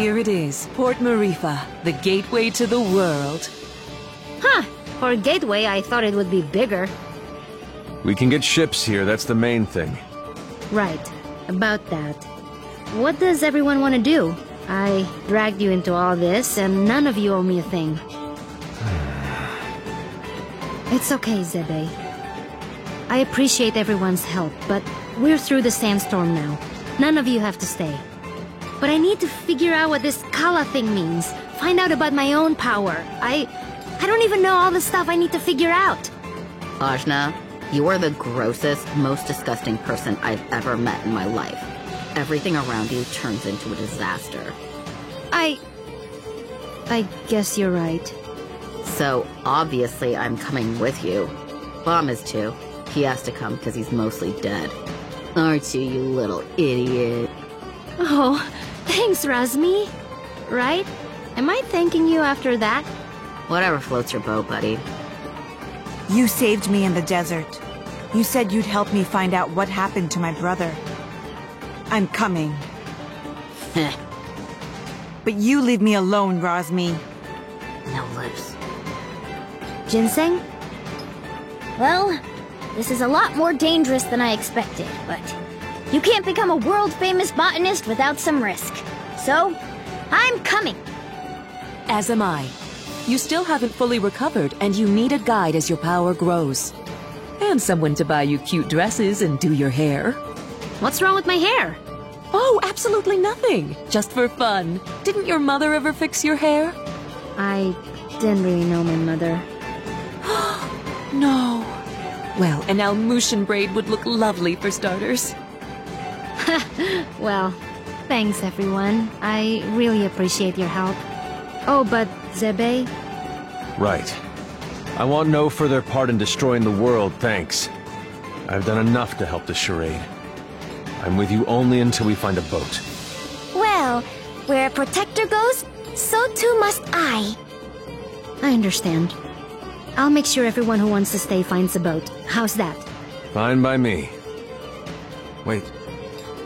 here it is, Port Marifa, the gateway to the world. Huh. For a gateway, I thought it would be bigger. We can get ships here, that's the main thing. Right. About that. What does everyone want to do? I dragged you into all this, and none of you owe me a thing. It's okay, Zebe. I appreciate everyone's help, but we're through the sandstorm now. None of you have to stay. But I need to figure out what this Kala thing means. Find out about my own power. I don't even know all the stuff I need to figure out. Ajna, you are the grossest, most disgusting person I've ever met in my life. Everything around you turns into a disaster. I guess you're right. So, obviously I'm coming with you. Bomb is too. He has to come because he's mostly dead. Aren't you, you little idiot? Oh, thanks, Razmi. Right? Am I thanking you after that? Whatever floats your boat, buddy. You saved me in the desert. You said you'd help me find out what happened to my brother. I'm coming. Heh. But you leave me alone, Razmi. No lips. Ginseng? Well, this is a lot more dangerous than I expected, but you can't become a world-famous botanist without some risk. So, I'm coming. As am I. You still haven't fully recovered, and you need a guide as your power grows. And someone to buy you cute dresses and do your hair. What's wrong with my hair? Oh, absolutely nothing. Just for fun. Didn't your mother ever fix your hair? I didn't really know my mother. No. Well, an Almushan braid would look lovely for starters. Well, thanks everyone. I really appreciate your help. Oh, but Zebe? Right. I want no further part in destroying the world, thanks. I've done enough to help the charade. I'm with you only until we find a boat. Well, where a protector goes, so too must I. I understand. I'll make sure everyone who wants to stay finds a boat. How's that? Fine by me. Wait,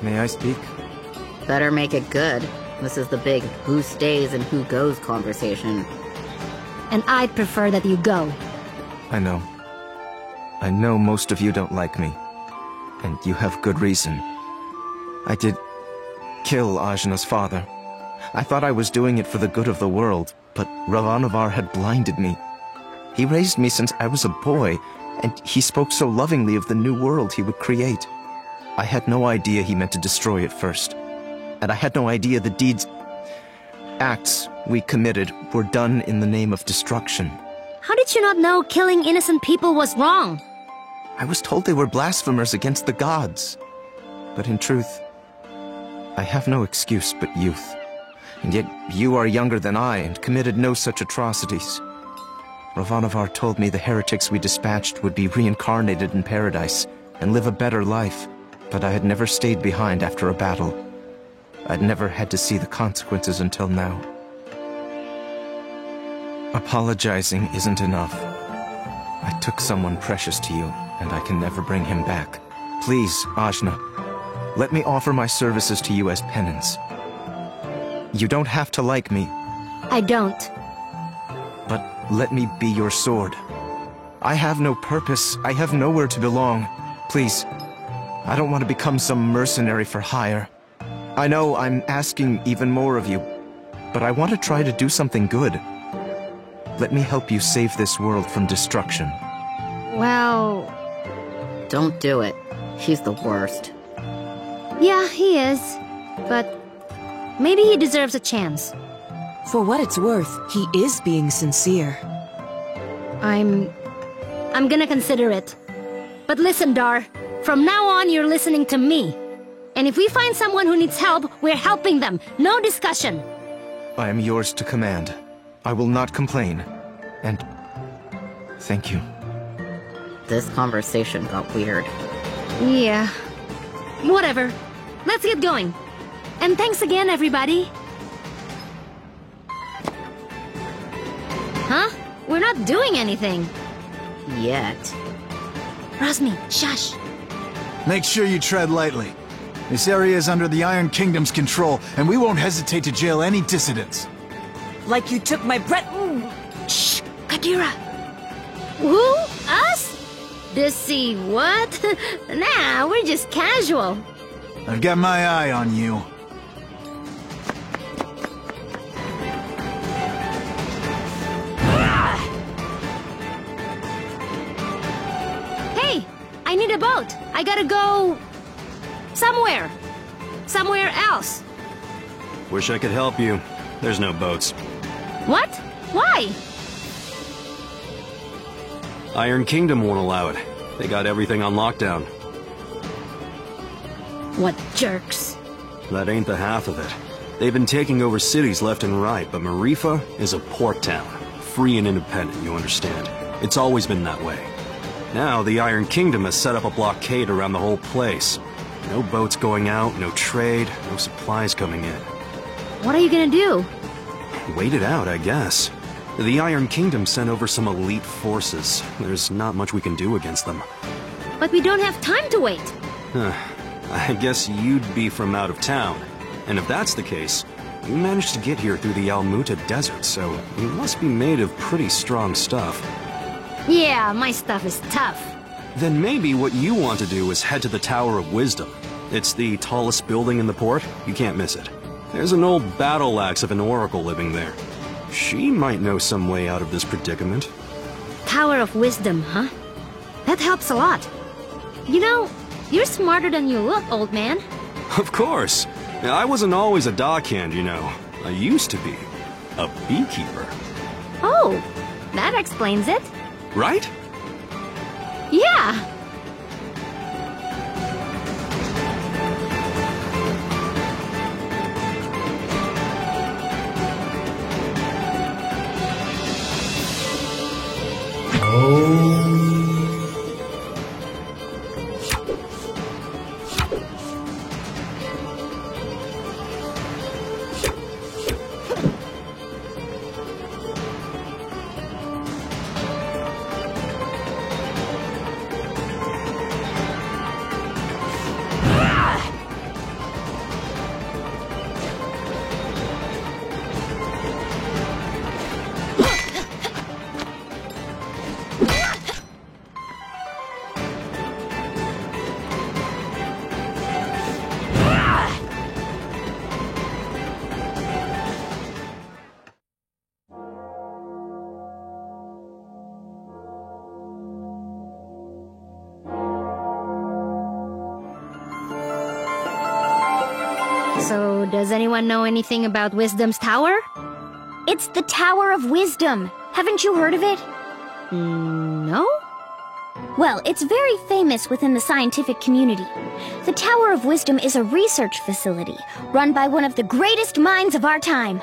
may I speak? Better make it good. This is the big who stays and who goes conversation. And I'd prefer that you go. I know. I know most of you don't like me. And you have good reason. I did kill Ajna's father. I thought I was doing it for the good of the world, but Ravanavar had blinded me. He raised me since I was a boy, and he spoke so lovingly of the new world he would create. I had no idea he meant to destroy it first. And I had no idea the acts we committed were done in the name of destruction. How did you not know killing innocent people was wrong? I was told they were blasphemers against the gods. But in truth, I have no excuse but youth. And yet you are younger than I and committed no such atrocities. Ravanavar told me the heretics we dispatched would be reincarnated in paradise and live a better life, but I had never stayed behind after a battle. I'd never had to see the consequences until now. Apologizing isn't enough. I took someone precious to you, and I can never bring him back. Please, Ajna, let me offer my services to you as penance. You don't have to like me. I don't. But let me be your sword. I have no purpose. I have nowhere to belong. Please, I don't want to become some mercenary for hire. I know I'm asking even more of you, but I want to try to do something good. Let me help you save this world from destruction. Well... Don't do it. He's the worst. Yeah, he is. But maybe he deserves a chance. For what it's worth, he is being sincere. I'm gonna consider it. But listen, Dar. From now on, you're listening to me. And if we find someone who needs help, we're helping them. No discussion. I am yours to command. I will not complain. And thank you. This conversation got weird. Yeah. Whatever. Let's get going. And thanks again, everybody. Huh? We're not doing anything. Yet. Razmi, shush. Make sure you tread lightly. This area is under the Iron Kingdom's control, and we won't hesitate to jail any dissidents. Like you took my breath. Shh! Katira! Who? Us? Dissy, what? Nah, we're just casual. I've got my eye on you. Hey! I need a boat. I gotta go... somewhere. Somewhere else. Wish I could help you. There's no boats. What? Why? Iron Kingdom won't allow it. They got everything on lockdown. What jerks. That ain't the half of it. They've been taking over cities left and right, but Marifa is a port town. Free and independent, you understand. It's always been that way. Now, the Iron Kingdom has set up a blockade around the whole place. No boats going out, no trade, no supplies coming in. What are you gonna do? Wait it out, I guess. The Iron Kingdom sent over some elite forces. There's not much we can do against them. But we don't have time to wait. I guess you'd be from out of town. And if that's the case, you managed to get here through the Almuta Desert, so you must be made of pretty strong stuff. Yeah, my stuff is tough. Then maybe what you want to do is head to the Tower of Wisdom. It's the tallest building in the port. You can't miss it. There's an old battle axe of an oracle living there. She might know some way out of this predicament. Tower of Wisdom, huh? That helps a lot. You know, you're smarter than you look, old man. Of course. I wasn't always a dockhand, you know. I used to be. A beekeeper. Oh, that explains it. Right? Yeah! So, does anyone know anything about Wisdom's Tower? It's the Tower of Wisdom. Haven't you heard of it? No? Well, it's very famous within the scientific community. The Tower of Wisdom is a research facility run by one of the greatest minds of our time.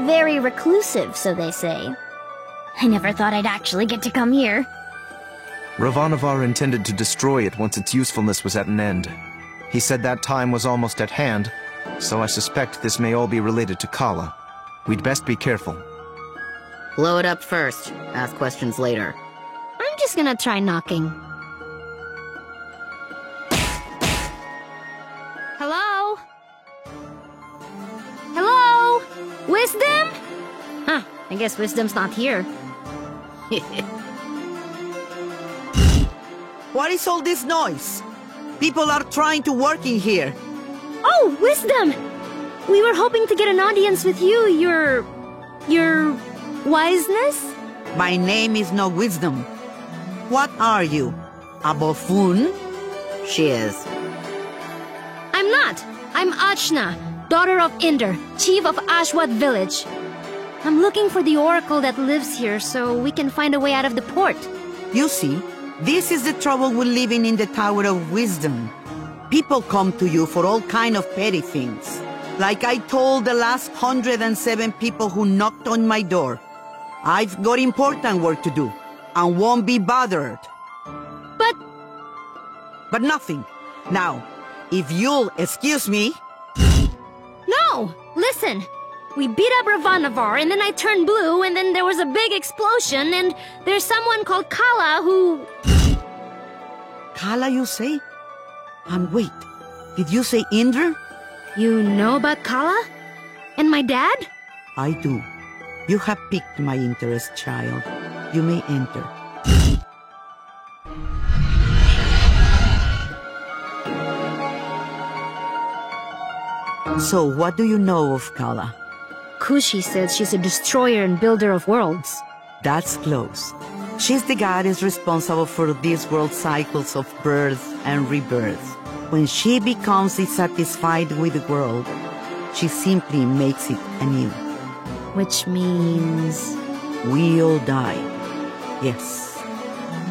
Very reclusive, so they say. I never thought I'd actually get to come here. Ravanavar intended to destroy it once its usefulness was at an end. He said that time was almost at hand, so I suspect this may all be related to Kala. We'd best be careful. Blow it up first. Ask questions later. I'm just gonna try knocking. Hello? Hello? Wisdom? Huh, I guess Wisdom's not here. What is all this noise? People are trying to work in here. Oh, Wisdom! We were hoping to get an audience with you, your wiseness? My name is no Wisdom. What are you? A buffoon? She is. I'm not. I'm Achna, daughter of Inder, chief of Ashwat village. I'm looking for the oracle that lives here so we can find a way out of the port. You see, this is the trouble with living in the Tower of Wisdom. People come to you for all kind of petty things. Like I told the last 107 people who knocked on my door. I've got important work to do, and won't be bothered. But nothing. Now, if you'll excuse me... No! Listen! We beat up Ravanavar, and then I turned blue, and then there was a big explosion, and there's someone called Kala who... Kala, you say? And wait, Did you say Indra? You know about Kala? And my dad? I do. You have piqued my interest, child. You may enter. So, what do you know of Kala? Kushi says she's a destroyer and builder of worlds. That's close. She's the goddess responsible for these world cycles of birth and rebirth. When she becomes dissatisfied with the world, she simply makes it anew. Which means... we all die. Yes.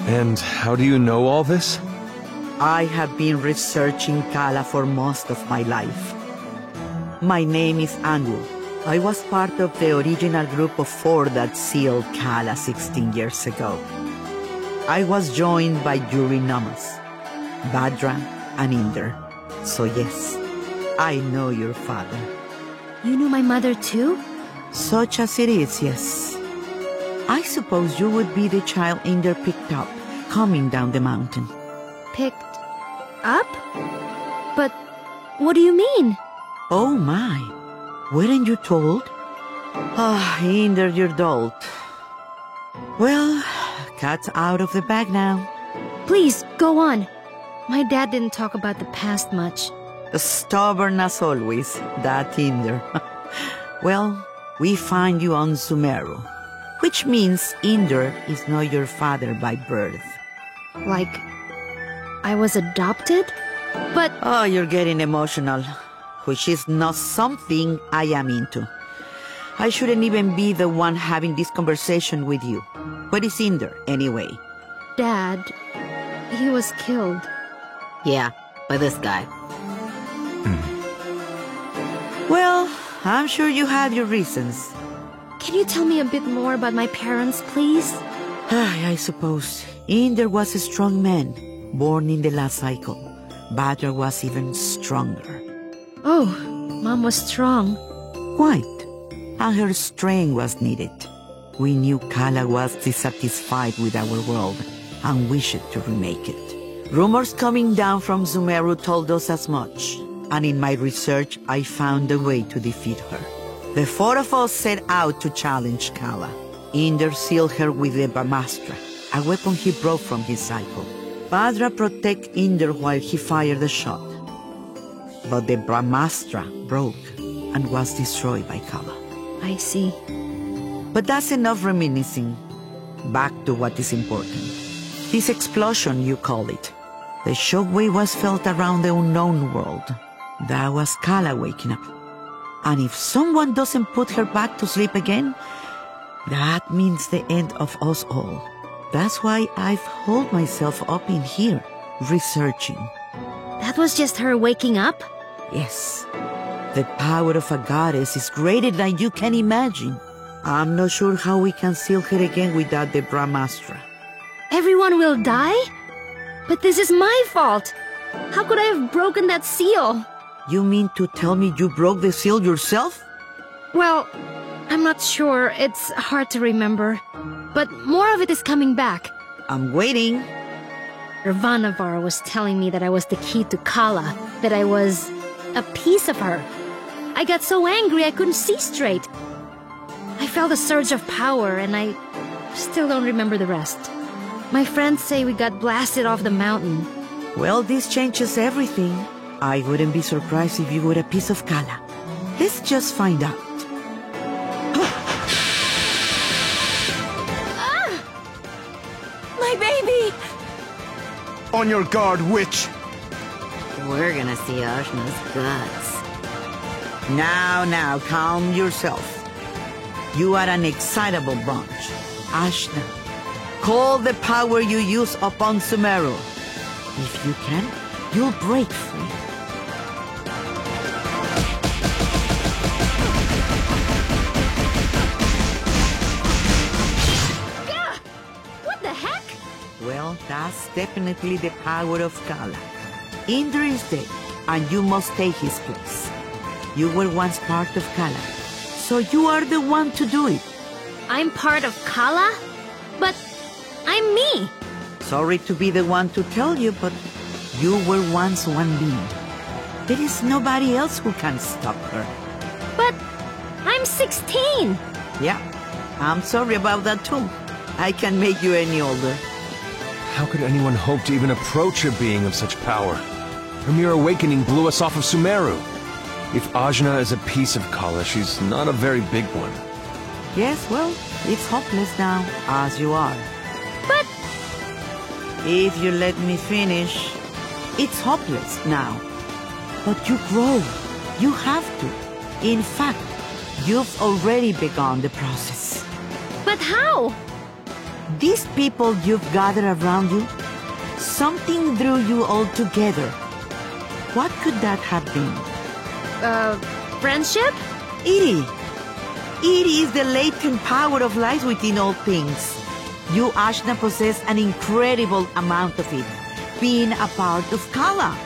And how do you know all this? I have been researching Kala for most of my life. My name is Angu. I was part of the original group of 4 that sealed Kala 16 years ago. I was joined by Yuri Namas, Badra, and Inder. So yes, I know your father. You knew my mother too? Such as it is, yes. I suppose you would be the child Inder picked up, coming down the mountain. Picked up? But what do you mean? Oh my, weren't you told? Ah, Inder, you're dulled. Well, cat's out of the bag now. Please, go on. My dad didn't talk about the past much. Stubborn as always, that Inder. Well, we find you on Sumeru, which means Inder is not your father by birth. Like, I was adopted? But... oh, you're getting emotional, which is not something I am into. I shouldn't even be the one having this conversation with you. Where is Inder, anyway? Dad, he was killed. Yeah, by this guy. Well, I'm sure you have your reasons. Can you tell me a bit more about my parents, please? I suppose. Inder was a strong man, born in the last cycle. Badra was even stronger. Oh, Mom was strong. Quite. And her strength was needed. We knew Kala was dissatisfied with our world and wished to remake it. Rumors coming down from Sumeru told us as much, and in my research I found a way to defeat her. The 4 of us set out to challenge Kala. Inder sealed her with the Brahmastra, a weapon he brought from his cycle. Badra protected Inder while he fired the shot. But the Brahmastra broke and was destroyed by Kala. I see. But that's enough reminiscing. Back to what is important. This explosion, you call it. The shockwave was felt around the unknown world. That was Kala waking up. And if someone doesn't put her back to sleep again, that means the end of us all. That's why I've holed myself up in here, researching. That was just her waking up? Yes. The power of a goddess is greater than you can imagine. I'm not sure how we can seal her again without the Brahmastra. Everyone will die? But this is my fault! How could I have broken that seal? You mean to tell me you broke the seal yourself? Well, I'm not sure. It's hard to remember. But more of it is coming back. I'm waiting. Ravanavar was telling me that I was the key to Kala, that I was a piece of her. I got so angry I couldn't see straight. I felt a surge of power and I still don't remember the rest. My friends say we got blasted off the mountain. Well, this changes everything. I wouldn't be surprised if you were a piece of Kala. Let's just find out. My baby! On your guard, witch! We're gonna see Ajna's guts. Now, calm yourself. You are an excitable bunch. Ajna, call the power you use upon Sumeru. If you can, you'll break free. What the heck? Well, that's definitely the power of Kala. Indra is dead, and you must take his place. You were once part of Kala, so you are the one to do it. I'm part of Kala? But I'm me! Sorry to be the one to tell you, but you were once one being. There is nobody else who can stop her. But I'm 16. Yeah, I'm sorry about that too. I can make you any older. How could anyone hope to even approach a being of such power? Her mere awakening blew us off of Sumeru. If Ajna is a piece of Kala, she's not a very big one. Yes, well, it's hopeless now, as you are. But If you let me finish, it's hopeless now. But you grow. You have to. In fact, you've already begun the process. But how? These people you've gathered around you, something drew you all together. What could that have been? Friendship? Iri. Iri is the latent power of life within all things. You, Ajna, possess an incredible amount of it, being a part of Kala.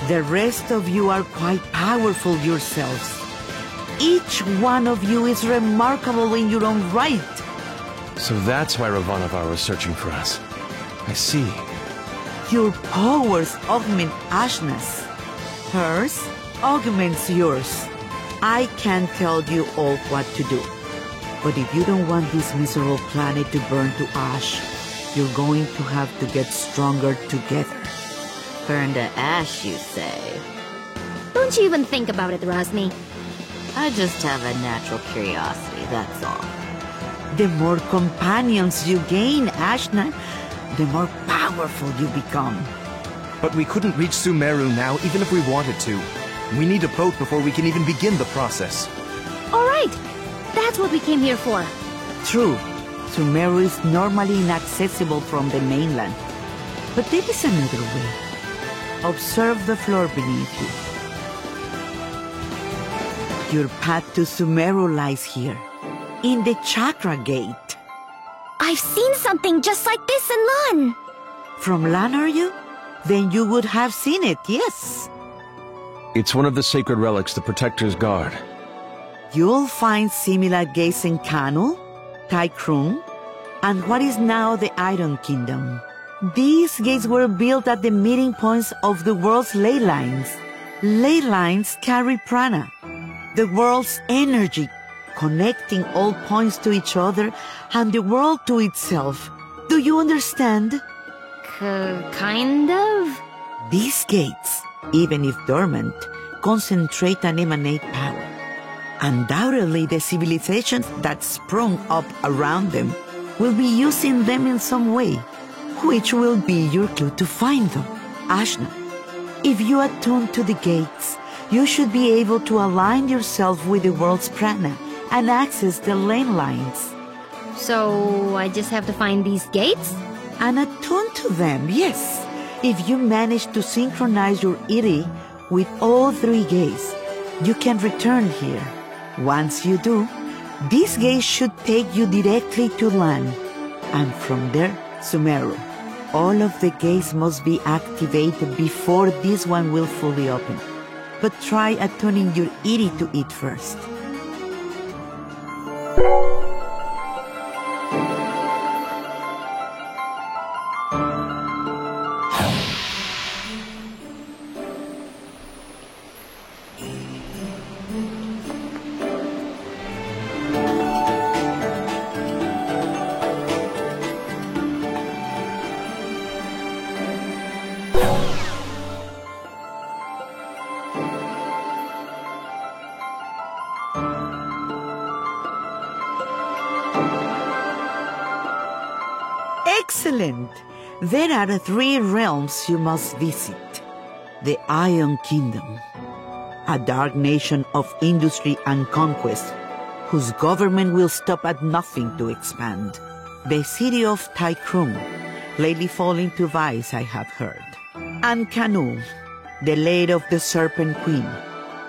The rest of you are quite powerful yourselves. Each one of you is remarkable in your own right. So that's why Ravanavar was searching for us. I see. Your powers augment Ajna's. Hers augments yours. I can't tell you all what to do. But if you don't want this miserable planet to burn to ash, you're going to have to get stronger together. Burn to ash, you say? Don't you even think about it, Rosmi. I just have a natural curiosity, that's all. The more companions you gain, Ajna, the more powerful you become. But we couldn't reach Sumeru now, even if we wanted to. We need a boat before we can even begin the process. All right. That's what we came here for. True, Sumeru is normally inaccessible from the mainland. But there is another way. Observe the floor beneath you. Your path to Sumeru lies here, in the Chakra Gate. I've seen something just like this in Lan. From Lan, are you? Then you would have seen it, yes. It's one of the sacred relics the Protectors guard. You'll find similar gates in Kanu, Taikrum, and what is now the Iron Kingdom. These gates were built at the meeting points of the world's ley lines. Ley lines carry prana, the world's energy, connecting all points to each other and the world to itself. Do you understand? Kind of? These gates, even if dormant, concentrate and emanate power. Undoubtedly, the civilizations that sprung up around them will be using them in some way, which will be your clue to find them. Ajna, if you attune to the gates, you should be able to align yourself with the world's prana and access the lane lines. So I just have to find these gates? And attune to them, yes. If you manage to synchronize your Iri with all three gates, you can return here. Once you do, these gates should take you directly to Lan, and from there, Sumeru. All of the gates must be activated before this one will fully open. But try attuning your Iri to it first. Excellent! There are 3 realms you must visit. The Iron Kingdom, a dark nation of industry and conquest, whose government will stop at nothing to expand. The city of Taikrum, lately falling to vice, I have heard. And Kanu, the lair of the Serpent Queen.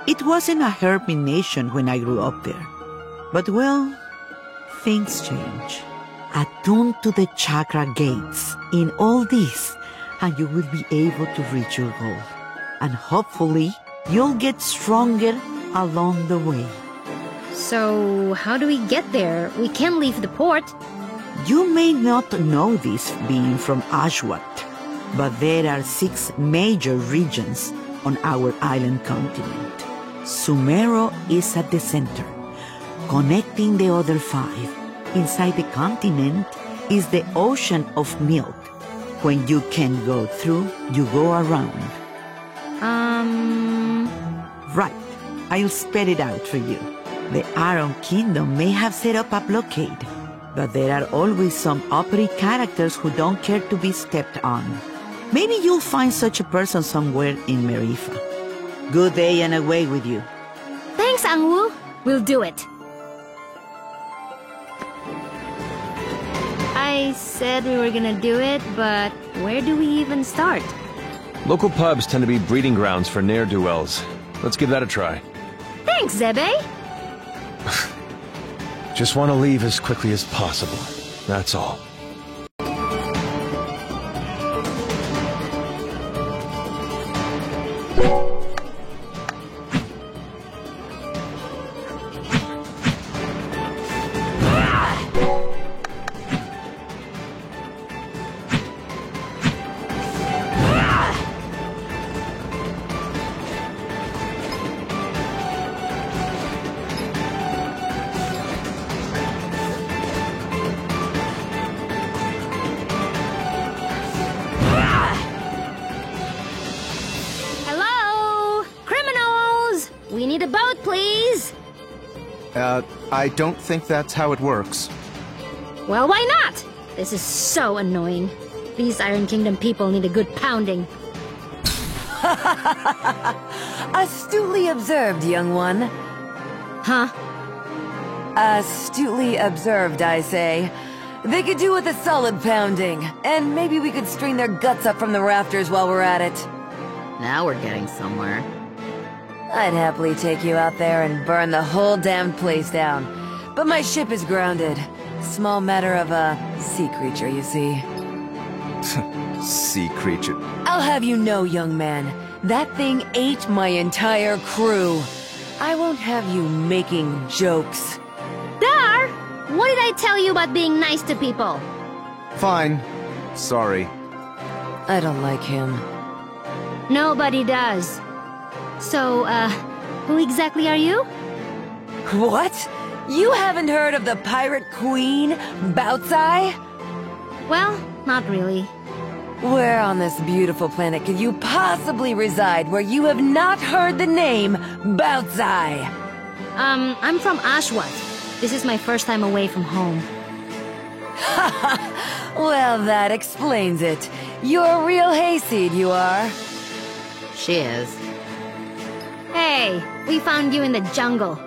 It wasn't a hermit nation when I grew up there. But well, things change. Attune to the chakra gates in all this, and you will be able to reach your goal. And hopefully, you'll get stronger along the way. So how do we get there? We can't leave the port. You may not know this being from Ashwat, but there are 6 major regions on our island continent. Sumero is at the center, connecting the other 5. Inside the continent is the ocean of milk. When you can't go through, you go around. Right. I'll spell it out for you. The Iron Kingdom may have set up a blockade, but there are always some uppity characters who don't care to be stepped on. Maybe you'll find such a person somewhere in Marifa. Good day and away with you. Thanks, Angwu. We'll do it. I said we were gonna do it, but where do we even start? Local pubs tend to be breeding grounds for ne'er-do-wells. Let's give that a try. Thanks, Zebe. Just want to leave as quickly as possible. That's all. We need a boat, please! I don't think that's how it works. Well, why not? This is so annoying. These Iron Kingdom people need a good pounding. Astutely observed, young one. Huh? Astutely observed, I say. They could do with a solid pounding, and maybe we could string their guts up from the rafters while we're at it. Now we're getting somewhere. I'd happily take you out there and burn the whole damned place down. But my ship is grounded. Small matter of a sea creature, you see. Sea creature. I'll have you know, young man, that thing ate my entire crew. I won't have you making jokes. Dar! What did I tell you about being nice to people? Fine. Sorry. I don't like him. Nobody does. So, who exactly are you? What? You haven't heard of the pirate queen, Baozi? Well, not really. Where on this beautiful planet could you possibly reside where you have not heard the name Baozi? I'm from Ashwat. This is my first time away from home. Well, that explains it. You're a real hayseed, you are. She is. Hey, we found you in the jungle.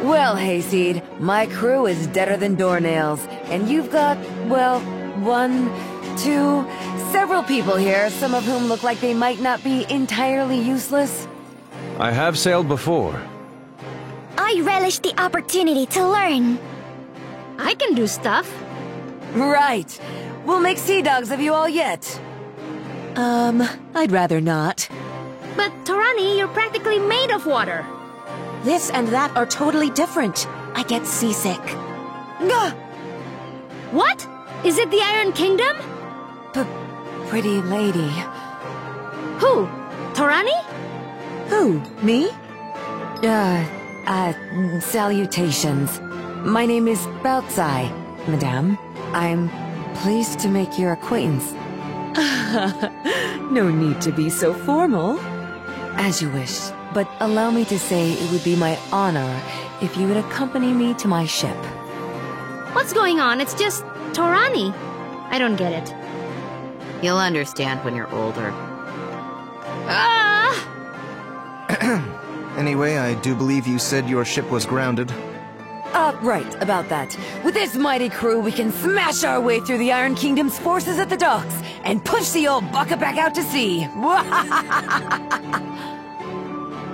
Well, hayseed, my crew is deader than doornails, and you've got, well, 1, 2, several people here, some of whom look like they might not be entirely useless. I have sailed before. I relish the opportunity to learn. I can do stuff. Right. We'll make sea dogs of you all yet. I'd rather not. But, Torani, you're practically made of water. This and that are totally different. I get seasick. Gah! What? Is it the Iron Kingdom? Pretty lady. Who? Torani? Who? Me? Salutations. My name is Baozi, madame. I'm pleased to make your acquaintance. No need to be so formal. As you wish, but allow me to say it would be my honor if you would accompany me to my ship. What's going on? It's just Torani. I don't get it. You'll understand when you're older. Anyway, I do believe you said your ship was grounded. Right, about that. With this mighty crew, we can smash our way through the Iron Kingdom's forces at the docks and push the old bucket back out to sea.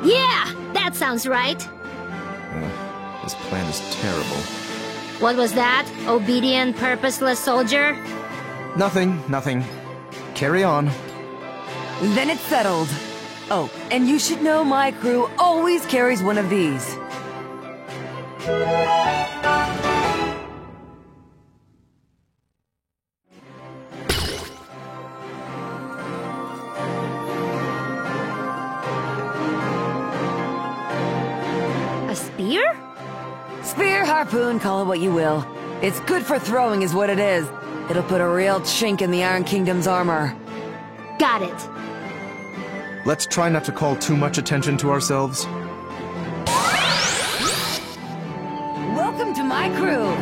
Yeah, that sounds right. This plan is terrible. What was that? Obedient, purposeless soldier? Nothing. Carry on. Then it's settled. Oh, and you should know my crew always carries one of these. harpoon, call it what you will. It's good for throwing is what it is. It'll put a real chink in the Iron Kingdom's armor. Got it. Let's try not to call too much attention to ourselves. Welcome to my crew!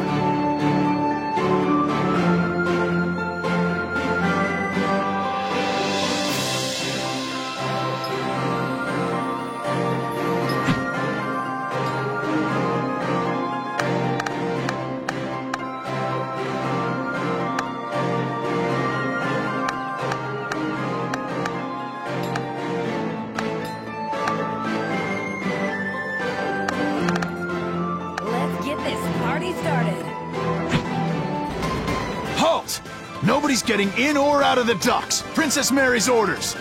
Halt! Nobody's getting in or out of the docks. Princess Mary's orders.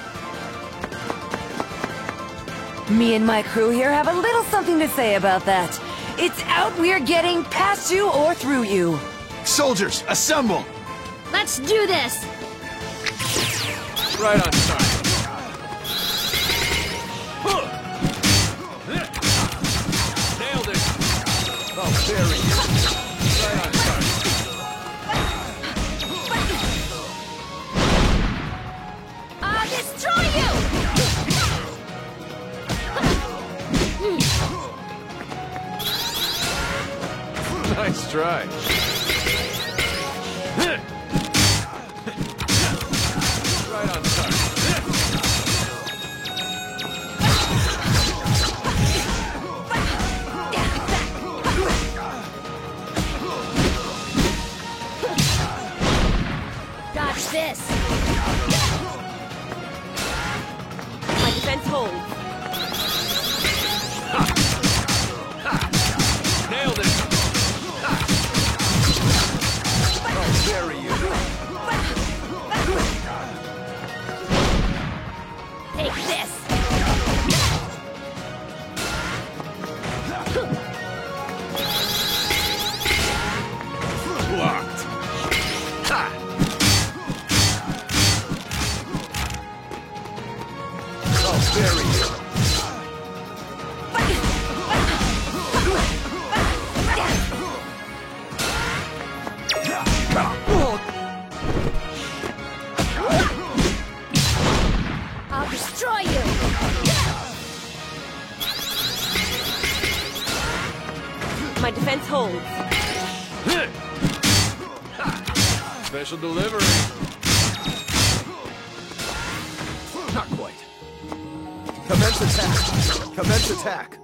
Me and my crew here have a little something to say about that. It's out we're getting past you or through you. Soldiers, assemble! Let's do this! Right on time. Nailed it! Oh, very good. Right on time. I'll destroy you! Nice try. Right on time. Dodge this! My defense holds. Nailed it! Oh, very good. Take this! Blocked. Ha! Oh, very good. I'll destroy you! My defense holds. Special delivery. Not quite. Commence attack! Commence attack!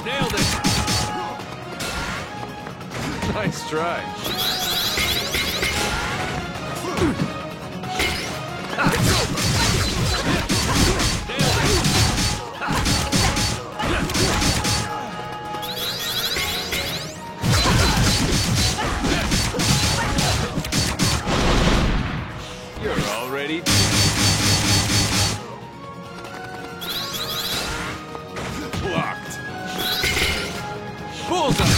Nailed it! Nice try. You're already blocked. Bullseye!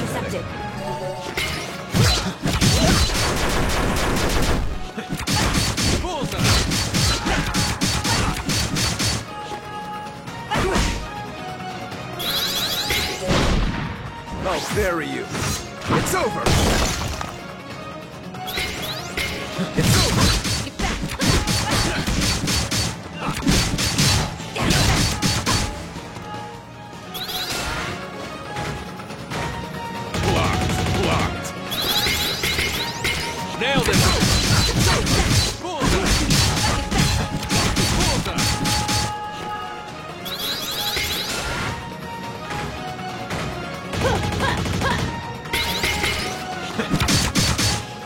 Intercepted. I'll bury you. It's over. It's over. Blocked. Nailed it. It's over. Bullseye.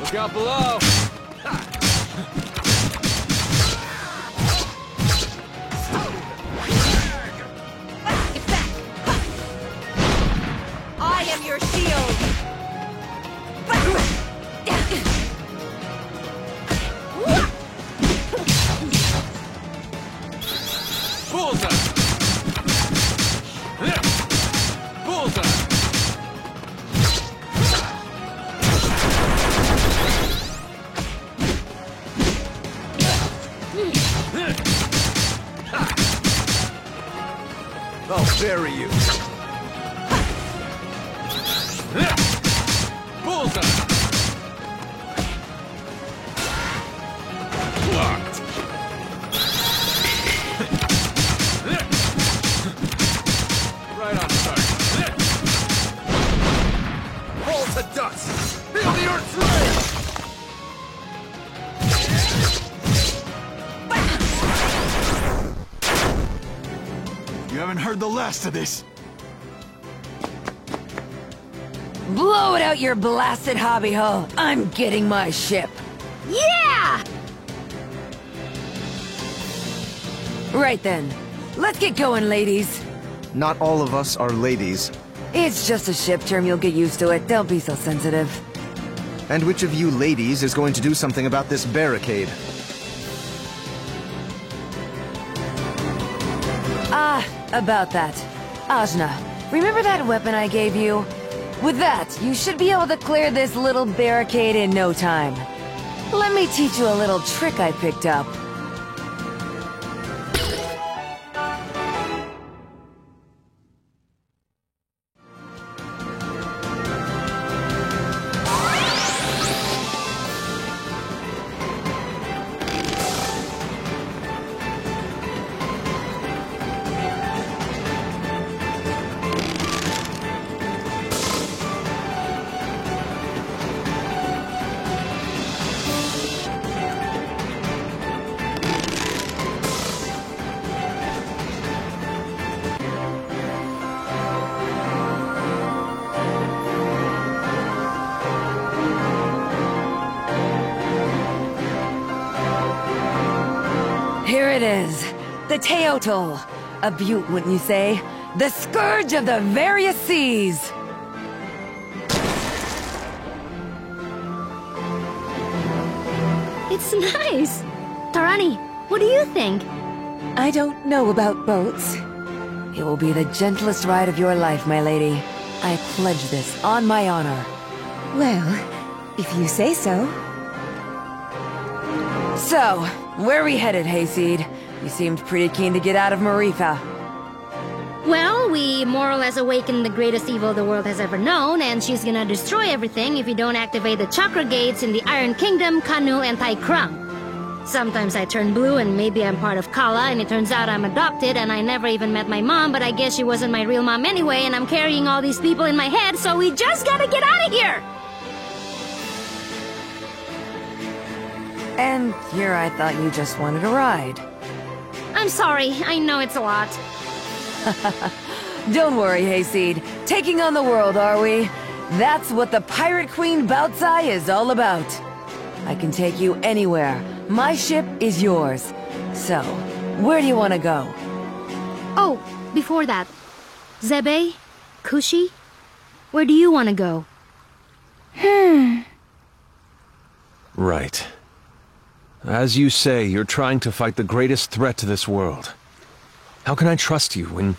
Look out below. I am your shield! Bullseye! Bullseye! I'll bury you. Bullseye! Blocked. Right on target. Fall to dust. Feel the earth's rage. You haven't heard the last of this. Blow it out your blasted hobby hole. I'm getting my ship. Yeah! Right then. Let's get going, ladies. Not all of us are ladies. It's just a ship term, you'll get used to it. Don't be so sensitive. And which of you ladies is going to do something about this barricade? Ah, about that. Ajna, remember that weapon I gave you? With that, you should be able to clear this little barricade in no time. Let me teach you a little trick I picked up. Here it is, the Teotl. A beaut, wouldn't you say? The scourge of the various seas! It's nice. Tarani, what do you think? I don't know about boats. It will be the gentlest ride of your life, my lady. I pledge this on my honor. Well, if you say so. So, where are we headed, Hayseed? You seemed pretty keen to get out of Marifa. Well, we more or less awakened the greatest evil the world has ever known, and she's gonna destroy everything if we don't activate the chakra gates in the Iron Kingdom, Kanu, and Tai Krung. Sometimes I turn blue and maybe I'm part of Kala, and it turns out I'm adopted and I never even met my mom, but I guess she wasn't my real mom anyway, and I'm carrying all these people in my head, so we just gotta get out of here! And here I thought you just wanted a ride. I'm sorry, I know it's a lot. Don't worry, Hayseed. Taking on the world, are we? That's what the Pirate Queen Baozi is all about. I can take you anywhere. My ship is yours. So, where do you want to go? Oh, before that. Zebe? Kushi? Where do you want to go? Right. As you say, you're trying to fight the greatest threat to this world. How can I trust you when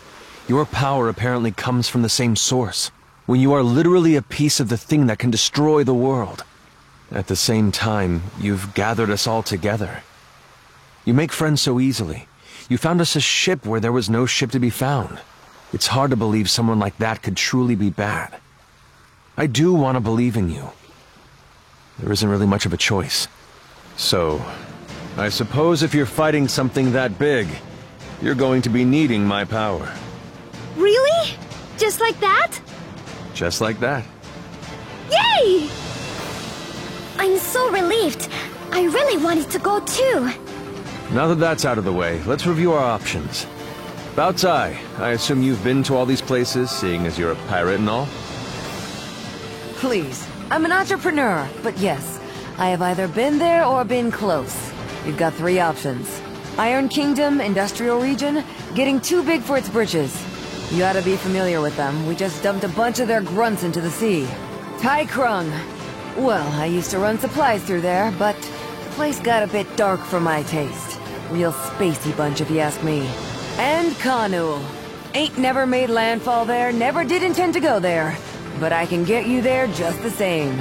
your power apparently comes from the same source? When you are literally a piece of the thing that can destroy the world? At the same time, you've gathered us all together. You make friends so easily. You found us a ship where there was no ship to be found. It's hard to believe someone like that could truly be bad. I do want to believe in you. There isn't really much of a choice. So, I suppose if you're fighting something that big, you're going to be needing my power. Really? Just like that? Just like that. Yay! I'm so relieved. I really wanted to go too. Now that that's out of the way, let's review our options. Baozi, I assume you've been to all these places, seeing as you're a pirate and all? Please, I'm an entrepreneur, but yes, I have either been there or been close. You've got 3 options. Iron Kingdom, Industrial Region, getting too big for its britches. You ought to be familiar with them. We just dumped a bunch of their grunts into the sea. Tai Krung. Well, I used to run supplies through there, but the place got a bit dark for my taste. Real spacey bunch if you ask me. And Khanul. Ain't never made landfall there, never did intend to go there. But I can get you there just the same.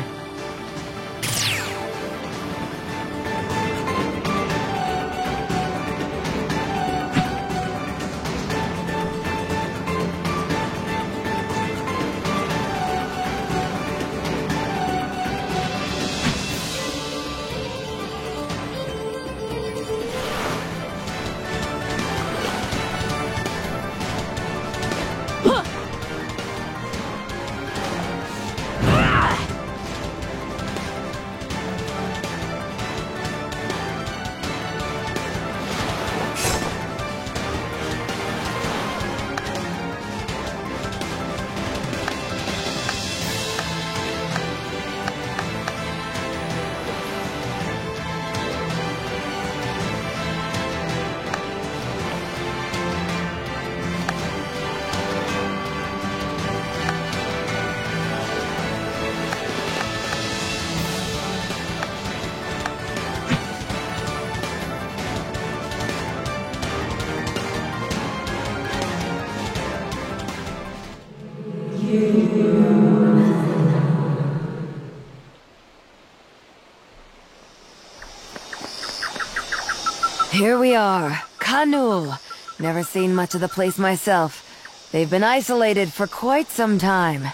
Here we are, Khanul. Never seen much of the place myself. They've been isolated for quite some time.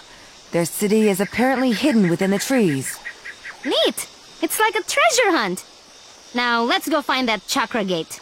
Their city is apparently hidden within the trees. Neat! It's like a treasure hunt! Now, let's go find that chakra gate.